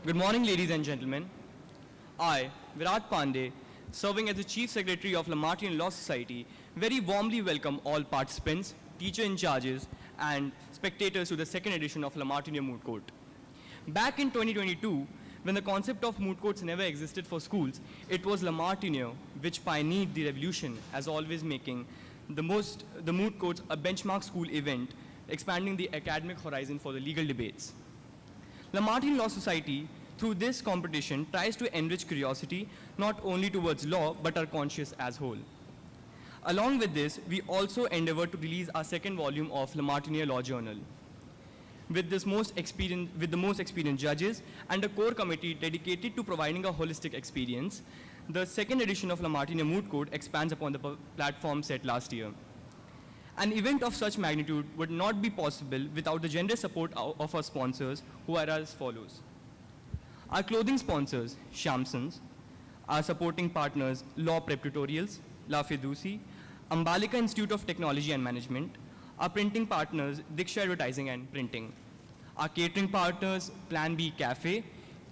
Good morning, ladies and gentlemen. I, Virat Pandey, serving as the Chief Secretary of Martiniere Law Society, very warmly welcome all participants, teacher-in-charges, and spectators to the second edition of Martiniere Moot Court. Back in 2022, when the concept of moot courts never existed for schools, it was Martiniere which pioneered the revolution, as always making the moot courts a benchmark school event, expanding the academic horizon for the legal debates. The Martiniere Law Society, through this competition, tries to enrich curiosity not only towards law but our conscience as whole. Along with this, we also endeavor to release our second volume of the Martiniere Law Journal. With the most experienced judges and a core committee dedicated to providing a holistic experience, the second edition of Martiniere Moot Court expands upon the platform set last year. An event of such magnitude would not be possible without the generous support of our sponsors, who are as follows. Our clothing sponsors, Shamsons, our supporting partners, Law Prep Tutorials, La Fiduci, Ambalika Institute of Technology and Management, our printing partners, Diksha Advertising and Printing, our catering partners, Plan B Cafe,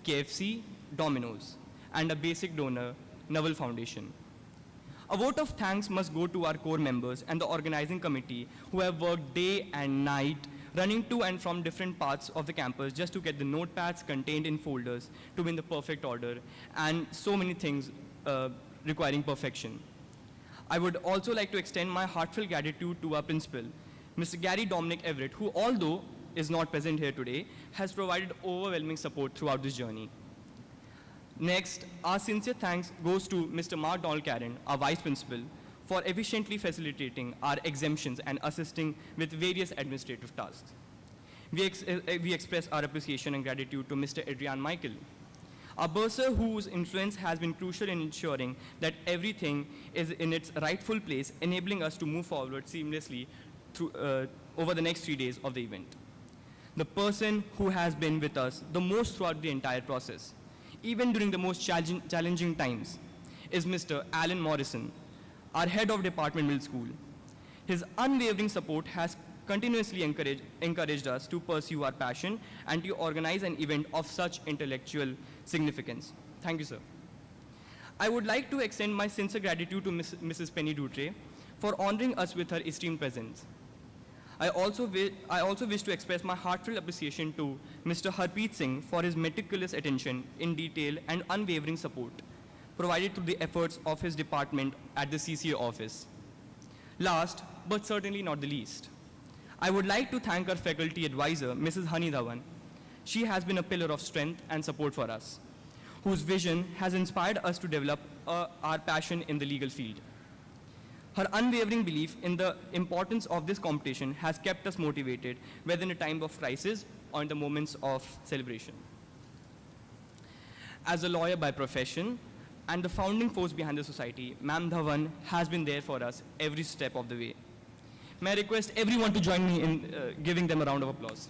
KFC, Domino's, and a basic donor, Naval Foundation. A vote of thanks must go to our core members and the organizing committee who have worked day and night running to and from different parts of the campus just to get the notepads contained in folders to be in the perfect order and so many things requiring perfection. I would also like to extend my heartfelt gratitude to our principal, Mr. Gary Dominic Everett, who although is not present here today, has provided overwhelming support throughout this journey. Next, our sincere thanks goes to Mr. Mark Donald Karen, our Vice Principal, for efficiently facilitating our exemptions and assisting with various administrative tasks. We express our appreciation and gratitude to Mr. Adrian Michael, our bursar whose influence has been crucial in ensuring that everything is in its rightful place, enabling us to move forward seamlessly through, over the next 3 days of the event. The person who has been with us the most throughout the entire process, even during the most challenging times, is Mr. Alan Morrison, our head of Department Middle School. His unwavering support has continuously encouraged us to pursue our passion and to organize an event of such intellectual significance. Thank you, sir. I would like to extend my sincere gratitude to Mrs. Penny Dutre for honoring us with her esteemed presence. I also wish to express my heartfelt appreciation to Mr. Harpreet Singh for his meticulous attention in detail and unwavering support provided through the efforts of his department at the CCA office. Last, but certainly not the least, I would like to thank our faculty advisor, Mrs. Hani Dhawan. She has been a pillar of strength and support for us, whose vision has inspired us to develop our passion in the legal field. Her unwavering belief in the importance of this competition has kept us motivated, whether in a time of crisis or in the moments of celebration. As a lawyer by profession and the founding force behind the society, Ma'am Dhawan has been there for us every step of the way. May I request everyone to join me in giving them a round of applause.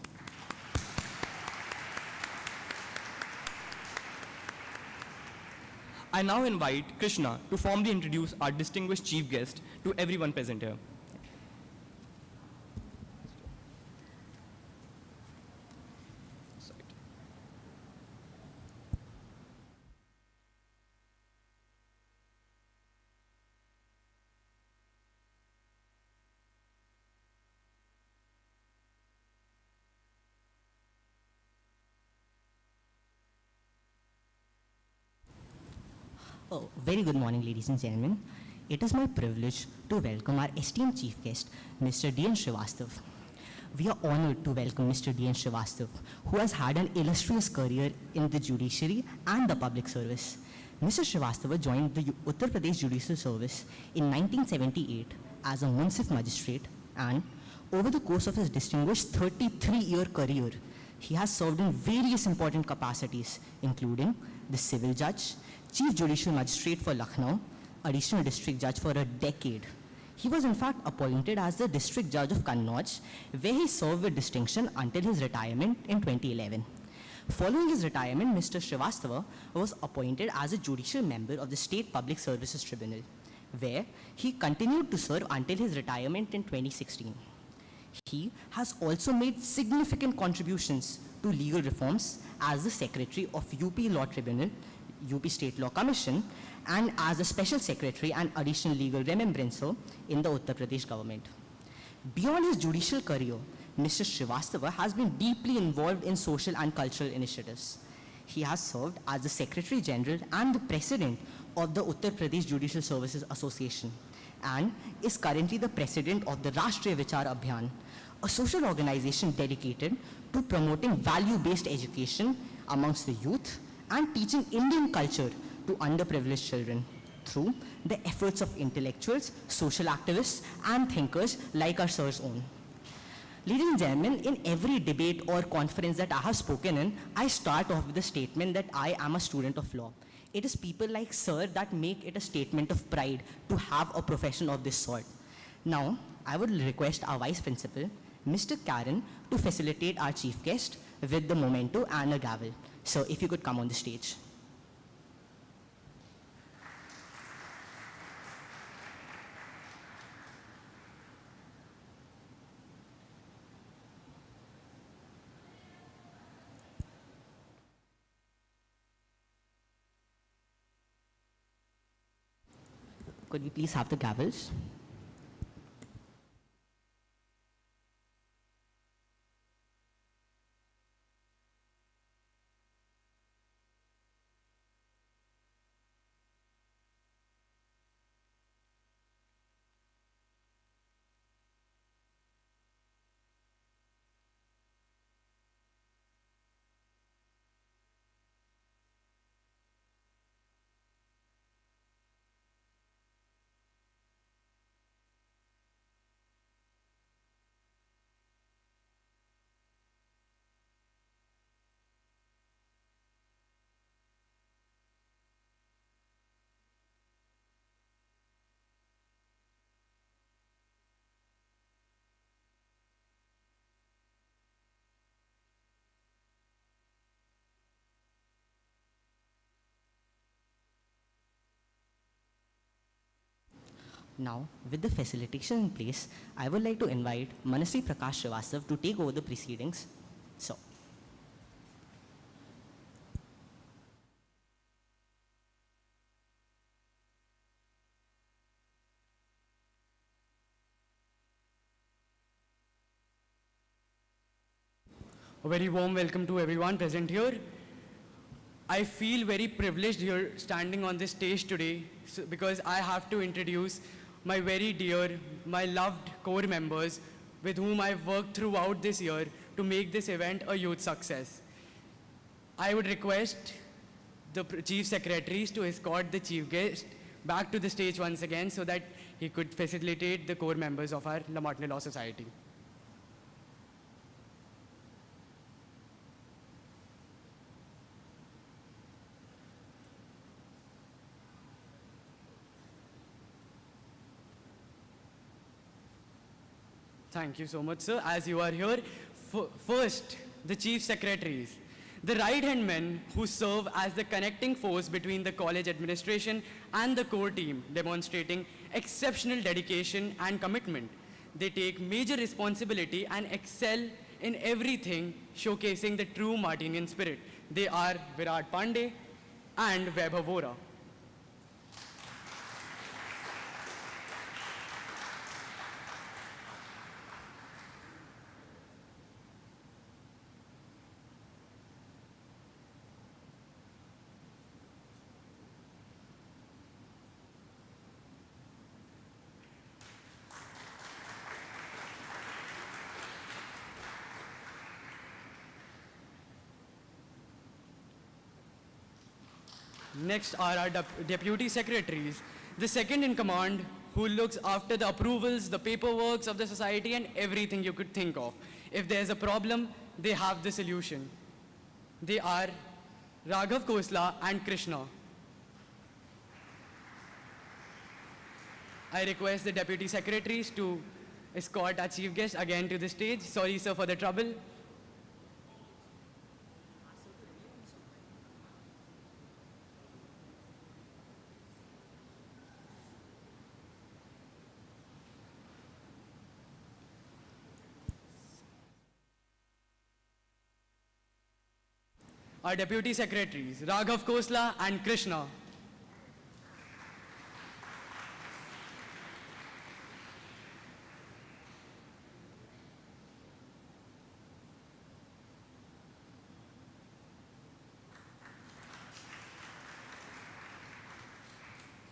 I now invite Krishna to formally introduce our distinguished chief guest to everyone present here. Oh, very good morning, ladies and gentlemen. It is my privilege to welcome our esteemed chief guest, Mr. D.N. Srivastav. We are honored to welcome Mr. D.N. Srivastav, who has had an illustrious career in the judiciary and the public service. Mr. Srivastav joined the Uttar Pradesh Judicial Service in 1978 as a municipal magistrate, and over the course of his distinguished 33-year career, he has served in various important capacities, including the civil judge, Chief Judicial Magistrate for Lucknow, Additional District Judge for a decade. He was in fact appointed as the District Judge of Kannauj, where he served with distinction until his retirement in 2011. Following his retirement, Mr. Srivastava was appointed as a judicial member of the State Public Services Tribunal, where he continued to serve until his retirement in 2016. He has also made significant contributions to legal reforms as the Secretary of UP Law Tribunal, UP State Law Commission, and as a Special Secretary and Additional Legal Remembrancer in the Uttar Pradesh government. Beyond his judicial career, Mr. Srivastava has been deeply involved in social and cultural initiatives. He has served as the Secretary General and the President of the Uttar Pradesh Judicial Services Association and is currently the President of the Rashtriya Vichar Abhiyan, a social organization dedicated to promoting value-based education amongst the youth and teaching Indian culture to underprivileged children through the efforts of intellectuals, social activists, and thinkers like our sir's own. Ladies and gentlemen, in every debate or conference that I have spoken in, I start off with the statement that I am a student of law. It is people like sir that make it a statement of pride to have a profession of this sort. Now, I would request our Vice Principal, Mr. Karen, to facilitate our chief guest with the memento and a gavel. So, if you could come on the stage. Could we please have the gavels? Now, with the facilitation in place, I would like to invite Manasri Prakash Srivastav to take over the proceedings. So, A very warm welcome to everyone present here. I feel very privileged here standing on this stage today because I have to introduce my very dear, my loved core members with whom I've worked throughout this year to make this event a huge success. I would request the chief secretaries to escort the chief guest back to the stage once again so that he could facilitate the core members of our Martiniere Law Society. Thank you so much, sir. As you are here, first, the chief secretaries, the right-hand men who serve as the connecting force between the college administration and the core team, demonstrating exceptional dedication and commitment. They take major responsibility and excel in everything, showcasing the true Martinian spirit. They are Virat Pandey and Vaibhav Vora. Next are our deputy secretaries, the second in command who looks after the approvals, the paperwork of the society and everything you could think of. If there's a problem, they have the solution. They are Raghav Khosla and Krishna. I request the deputy secretaries to escort our chief guest again to the stage. Sorry, sir, for the trouble. our Deputy Secretaries, Raghav Khosla and Krishna.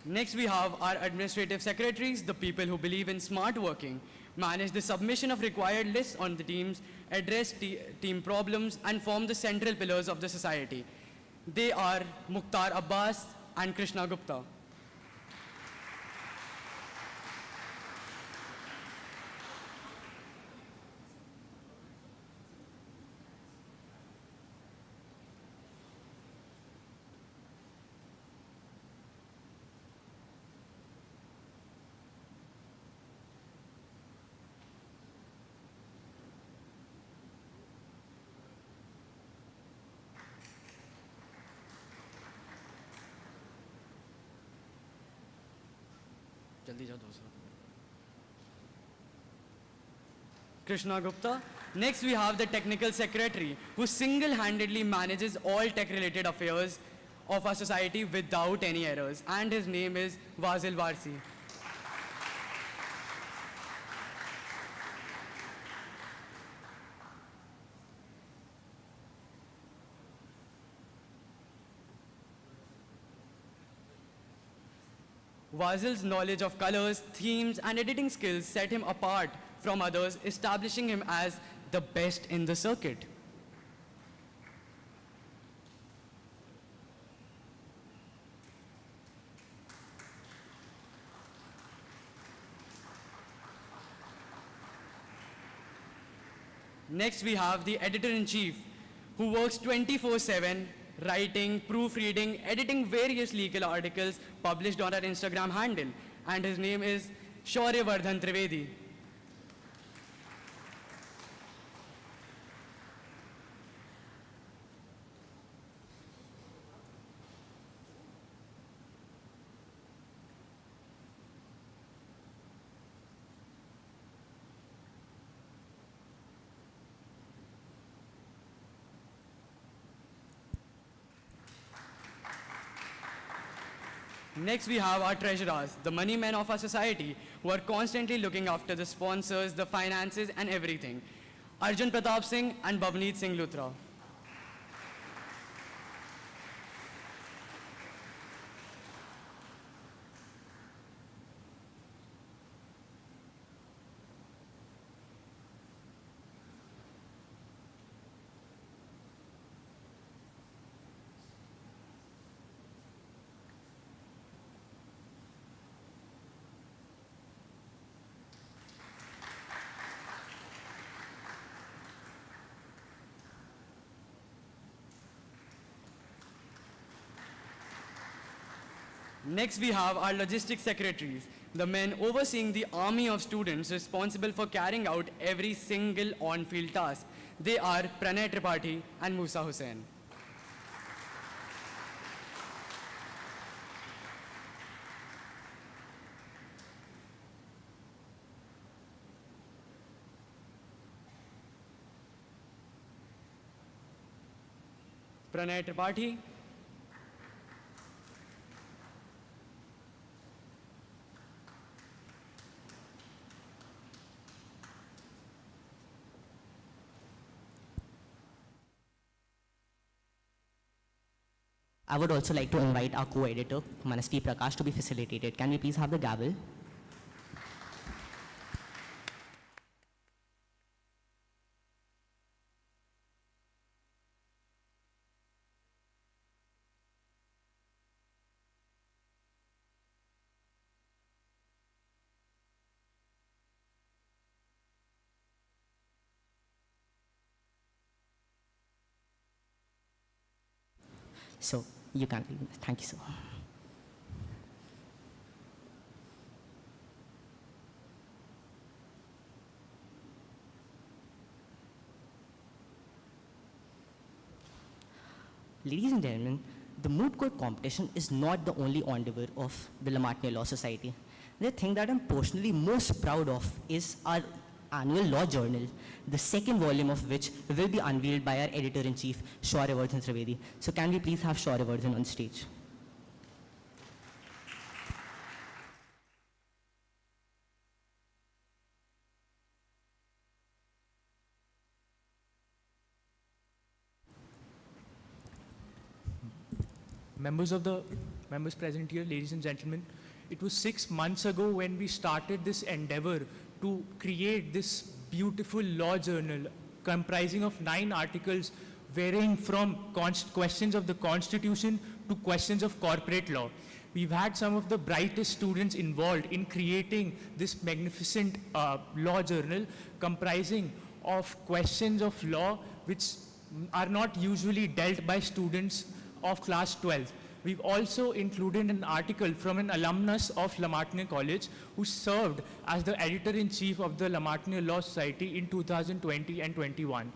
Next, we have our administrative secretaries, the people who believe in smart working, manage the submission of required lists on the teams, address team problems, and form the central pillars of the society. They are Mukhtar Abbas and Krishna Gupta. Krishna Gupta. Next, we have the technical secretary, who single-handedly manages all tech-related affairs of our society without any errors, and his name is Vazil Varsi. Vazil's knowledge of colors, themes, and editing skills set him apart from others, establishing him as the best in the circuit. Next, we have the editor-in-chief, who works 24/7, writing, proofreading, editing various legal articles published on our Instagram handle, and his name is Shaurya Trivedi. Next, we have our treasurers, the money men of our society, who are constantly looking after the sponsors, the finances, and everything. Arjun Pratap Singh and Bhavneet Singh Luthra. Next, we have our logistics secretaries, the men overseeing the army of students responsible for carrying out every single on-field task. They are Pranay Tripathi and Musa Hussain. Pranay Tripathi. I would also like to invite our co-editor, Manasvi Prakash, to be facilitated. Can we please have the gavel? So, you can leave. Thank you, sir. Ladies and gentlemen, the Moot Court competition is not the only endeavor of the Martiniere Law Society. The thing that I'm personally most proud of is our annual law journal, the second volume of which will be unveiled by our editor-in-chief, Shauryavardan Trivedi. So can we please have Shauryavardan on stage? Members present here, ladies and gentlemen, it was 6 months ago when we started this endeavor to create this beautiful law journal comprising of 9 articles varying from questions of the Constitution to questions of corporate law. We've had some of the brightest students involved in creating this magnificent law journal comprising of questions of law which are not usually dealt by students of class 12. We've also included an article from an alumnus of Martiniere College who served as the editor-in-chief of the Martiniere Law Society in 2020 and 21.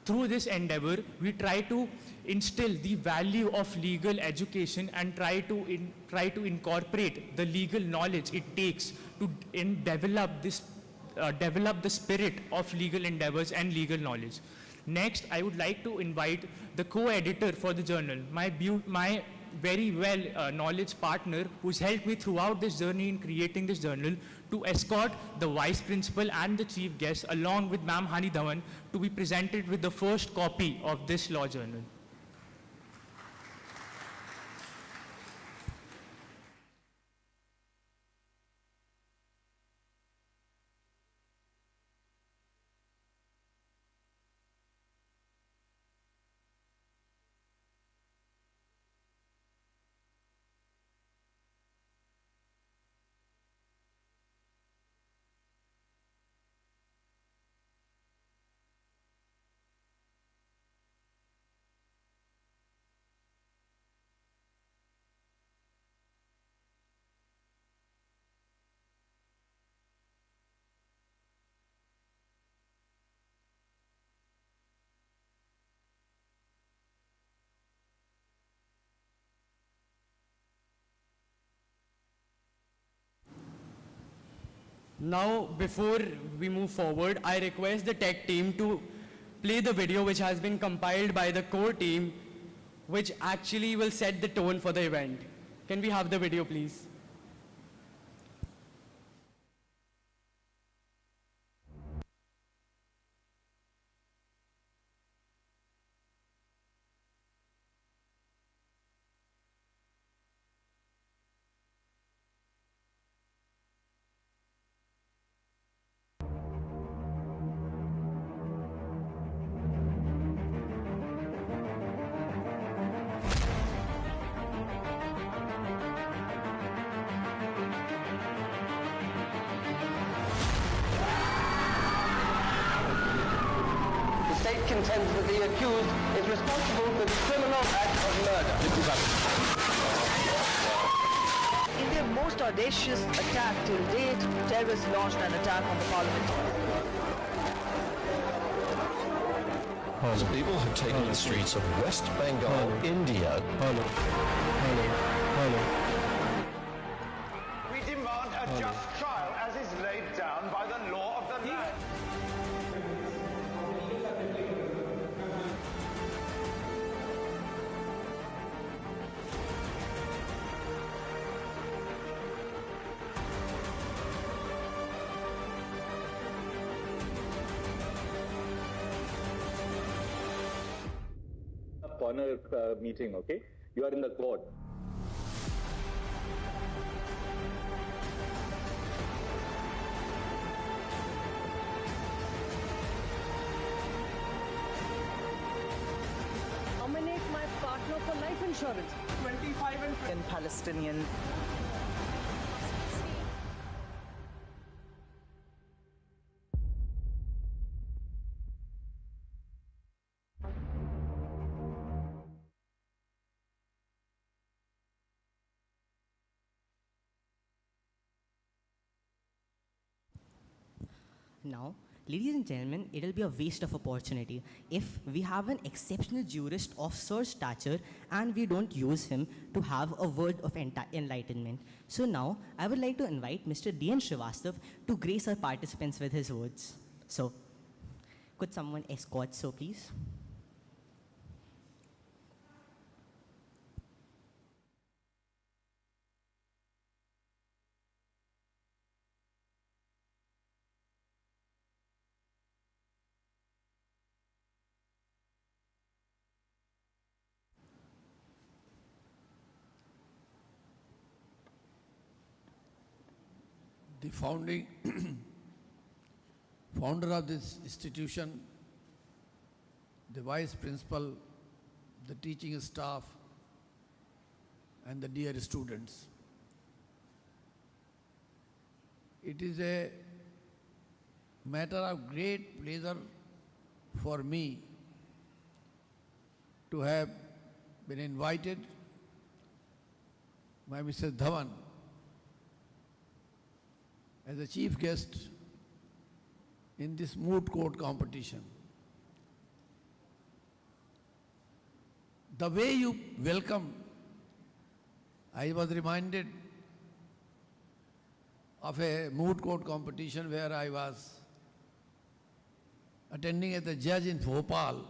Through this endeavor, we try to instill the value of legal education and try to incorporate the legal knowledge it takes to develop the spirit of legal endeavors and legal knowledge. Next, I would like to invite the co-editor for the journal, my very well knowledge partner who's helped me throughout this journey in creating this journal, to escort the vice principal and the chief guest along with Ma'am Hani Dhawan to be presented with the first copy of this law journal. Now, before we move forward, I request the tech team to play the video which has been compiled by the core team, which actually will set the tone for the event. Can we have the video, please? The state contends that the accused is responsible for the criminal act of murder. In their most audacious attack till date, terrorists launched an attack on the parliament. As people have taken the streets of West Bengal, India. We demand a just trial as is laid down by the law of the land. Corner meeting, okay? You are in the court. Nominate my partner for life insurance. 25 and Palestinian. Now, ladies and gentlemen, it'll be a waste of opportunity if we have an exceptional jurist of such stature and we don't use him to have a word of enlightenment. So now, I would like to invite Mr. D.N. Srivastav to grace our participants with his words. So, could someone escort so please? The founding founder of this institution, the vice principal, the teaching staff, and the dear students. It is a matter of great pleasure for me to have been invited by Mrs. Dhawan as a chief guest in this Moot court competition. The way you welcome, I was reminded of a Moot court competition where I was attending as a judge in Bhopal,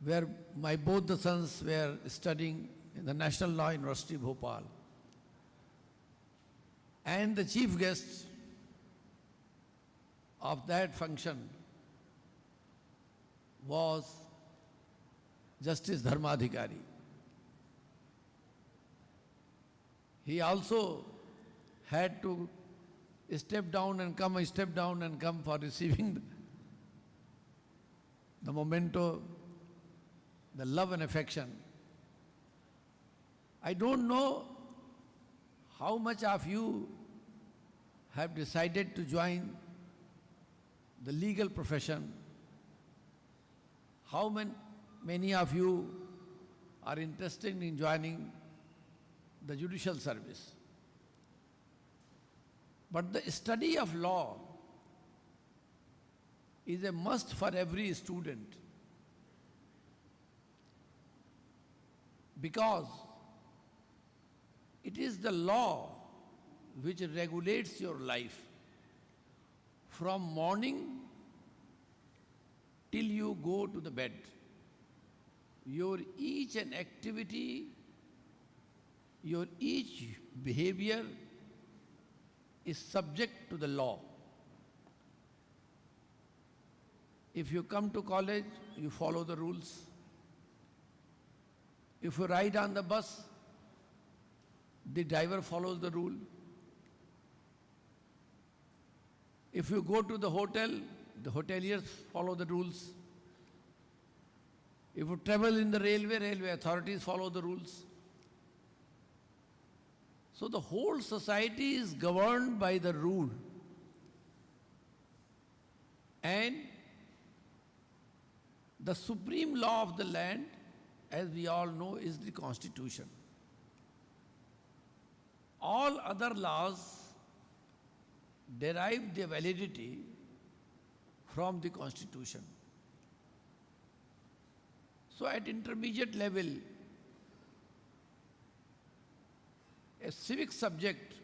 where my both the sons were studying in the National Law University, Bhopal. And the chief guest of that function was Justice Dharmadhikari. He also had to step down and come for receiving the memento, the love and affection. I don't know how much of you have decided to join the legal profession. How many of you are interested in joining the judicial service? But the study of law is a must for every student, because it is the law which regulates your life from morning till you go to the bed. Your each and activity, your each behavior is subject to the law. If you come to college, you follow the rules. If you ride on the bus, the driver follows the rule. If you go to the hotel, the hoteliers follow the rules. If you travel in the railway authorities follow the rules. So the whole society is governed by the rule. And the supreme law of the land, as we all know, is the Constitution. All other laws derive their validity from the Constitution. So at intermediate level, a civic subject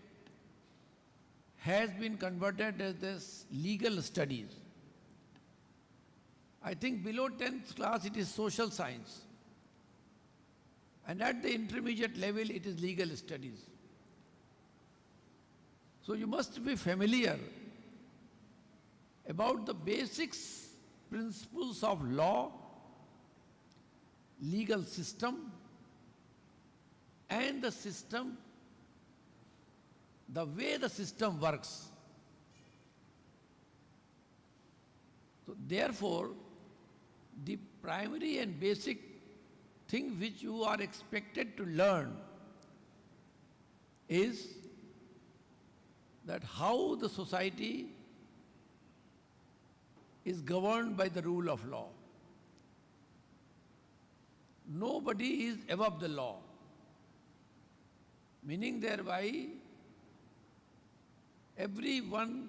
has been converted as this legal studies. I think below 10th class it is social science. And at the intermediate level it is legal studies. So you must be familiar about the basics, principles of law, legal system, and the system, the way the system works. So therefore, the primary and basic thing which you are expected to learn is that how the society is governed by the rule of law. Nobody is above the law, meaning thereby everyone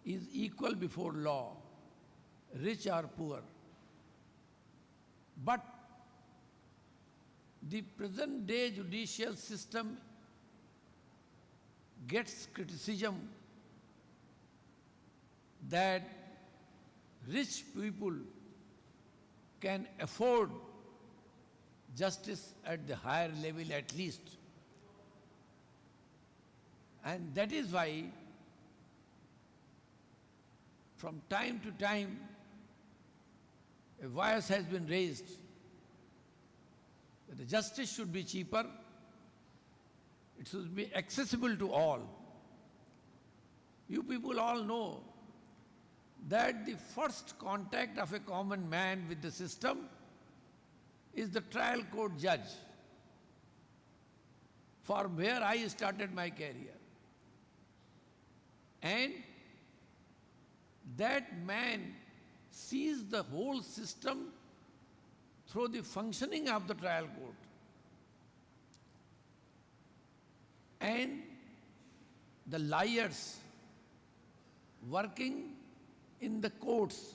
is equal before law, rich or poor. But the present day judicial system gets criticism that rich people can afford justice at the higher level at least. And that is why from time to time a voice has been raised that the justice should be cheaper, it should be accessible to all. You people all know that the first contact of a common man with the system is the trial court judge, from where I started my career. And that man sees the whole system through the functioning of the trial court. And the lawyers working in the courts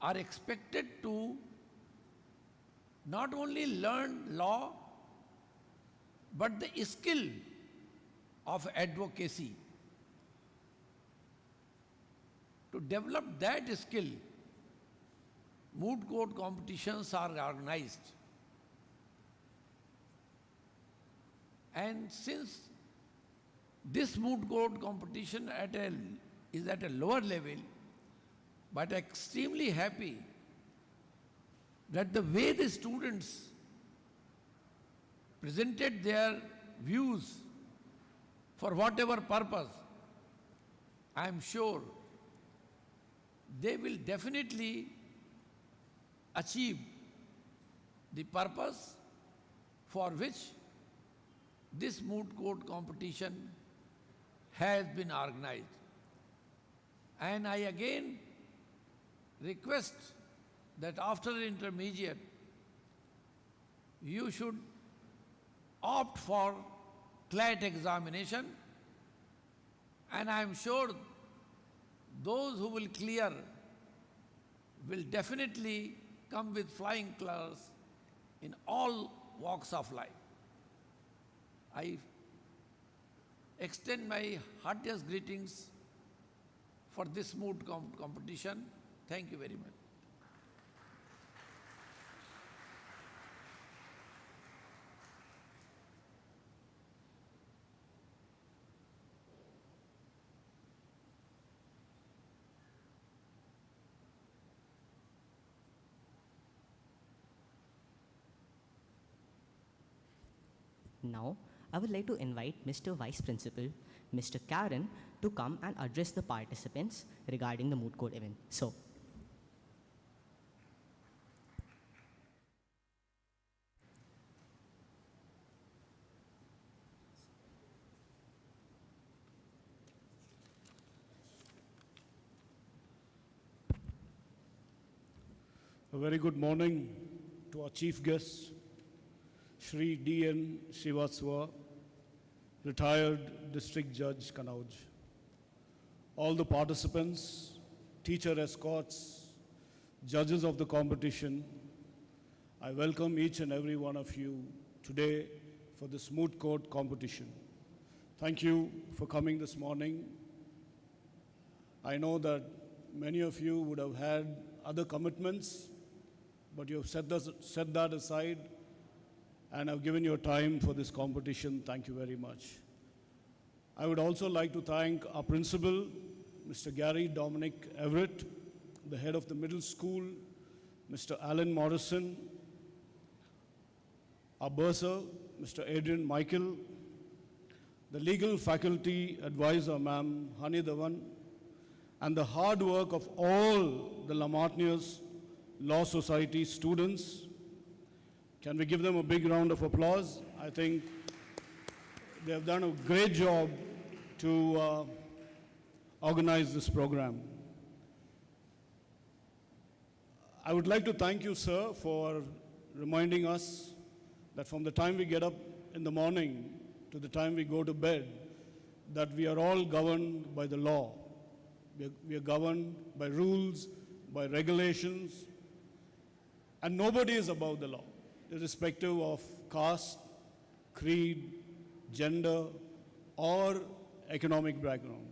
are expected to not only learn law, but the skill of advocacy. To develop that skill, moot court competitions are organized. And since this moot court competition is at a lower level, but extremely happy that the way the students presented their views for whatever purpose, I am sure they will definitely achieve the purpose for which this moot court competition has been organized. And I again request that after intermediate, you should opt for CLAT examination, and I am sure those who will clear will definitely come with flying colors in all walks of life. I extend my heartiest greetings for this moot competition. Thank you very much. Now, I would like to invite Mr. Vice Principal, Mr. Karen, to come and address the participants regarding the moot court event. So, a very good morning to our chief guest, Shri D.N. Srivastava, retired District Judge, Kannauj. All the participants, teacher escorts, judges of the competition, I welcome each and every one of you today for this moot court competition. Thank you for coming this morning. I know that many of you would have had other commitments, but you have set that aside and have given your time for this competition. Thank you very much. I would also like to thank our principal, Mr. Gary Dominic Everett, the head of the middle school, Mr. Alan Morrison, our bursar, Mr. Adrian Michael, the legal faculty advisor, ma'am, Hani Dhawan, and the hard work of all the Martiniere Law Society students. Can we give them a big round of applause? I think they have done a great job to organize this program. I would like to thank you, sir, for reminding us that from the time we get up in the morning to the time we go to bed, that we are all governed by the law. We are governed by rules, by regulations, and nobody is above the law, irrespective of caste, creed, gender, or economic background.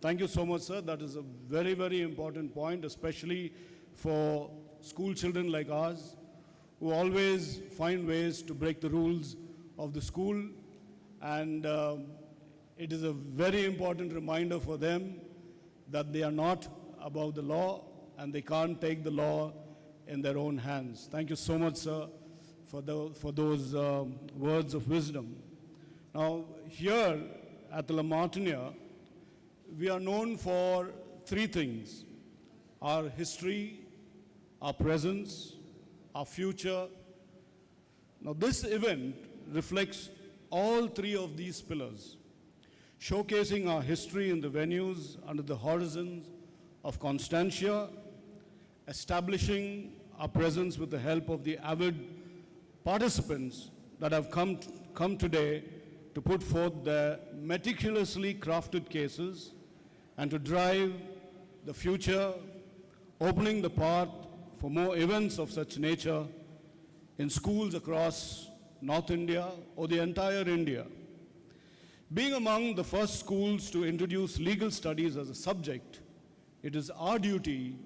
Thank you so much, sir. That is a very, very important point, especially for school children like ours, who always find ways to break the rules of the school. And it is a very important reminder for them that they are not above the law and they can't take the law in their own hands. Thank you so much, sir, for those words of wisdom. Now, here at the Martiniere, we are known for three things: our history, our presence, our future. Now, this event reflects all three of these pillars, showcasing our history in the venues under the horizons of Constantia, establishing our presence with the help of the avid participants that have come today to put forth their meticulously crafted cases and to drive the future, opening the path for more events of such nature in schools across North India or the entire India. Being among the first schools to introduce legal studies as a subject, it is our duty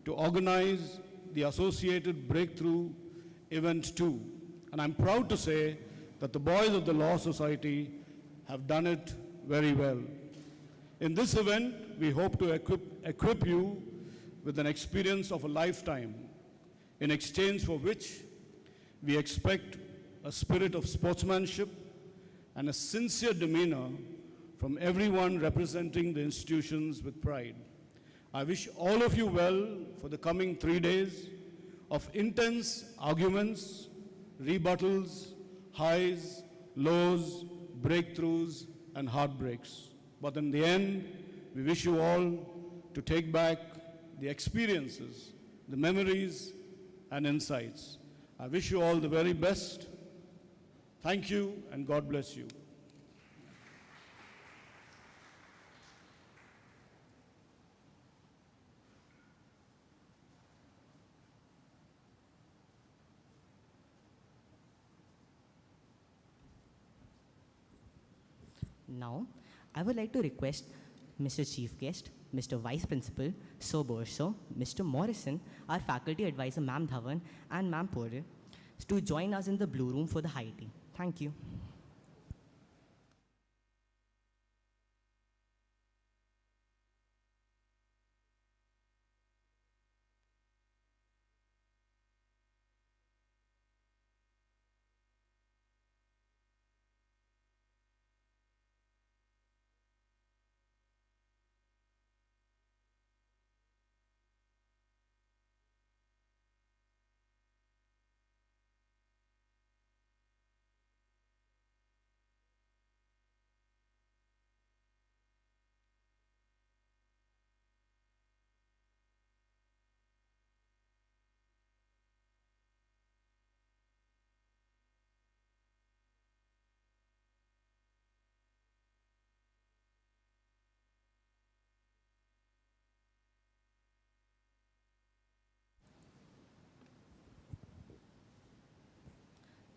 to organize the associated breakthrough event too. And I'm proud to say that the boys of the Law Society have done it very well. In this event, we hope to equip you with an experience of a lifetime, in exchange for which we expect a spirit of sportsmanship and a sincere demeanor from everyone representing the institutions with pride. I wish all of you well for the coming 3 days of intense arguments, rebuttals, highs, lows, breakthroughs, and heartbreaks. But in the end, we wish you all to take back the experiences, the memories, and insights. I wish you all the very best. Thank you, and God bless you. Now, I would like to request Mr. Chief Guest, Mr. Vice Principal, Sir Borso, Mr. Morrison, our faculty advisor, Ma'am Dhawan, and Ma'am Pore, to join us in the Blue Room for the high tea. Thank you.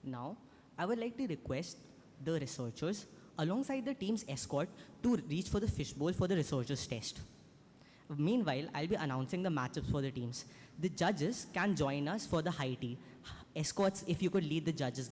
Now, I would like to request the researchers, alongside the team's escort, to reach for the fishbowl for the researchers' test. Meanwhile, I'll be announcing the matchups for the teams. The judges can join us for the high tea. Escorts, if you could lead the judges.